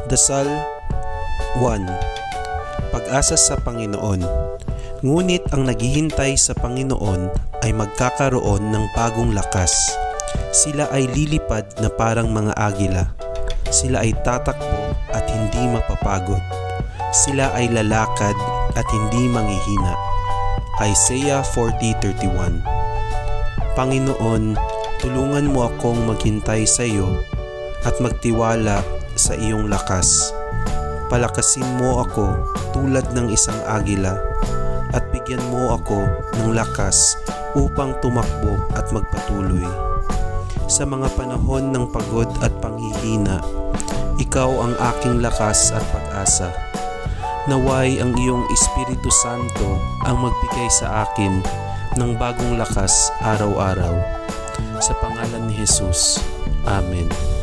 Dasal 1. Pag-asa sa Panginoon. Ngunit ang naghihintay sa Panginoon ay magkakaroon ng bagong lakas. Sila ay lilipad na parang mga agila. Sila ay tatakbo at hindi mapapagod. Sila ay lalakad at hindi manghihina. Isaiah 40:31. Panginoon, tulungan mo akong maghintay sa iyo at magtiwala sa iyong lakas. Palakasin mo ako tulad ng isang agila at bigyan mo ako ng lakas upang tumakbo at magpatuloy. Sa mga panahon ng pagod at panghihina, ikaw ang aking lakas at pag-asa. Naway ang iyong Espiritu Santo ang magbigay sa akin ng bagong lakas araw-araw. Sa pangalan ni Jesus. Amen.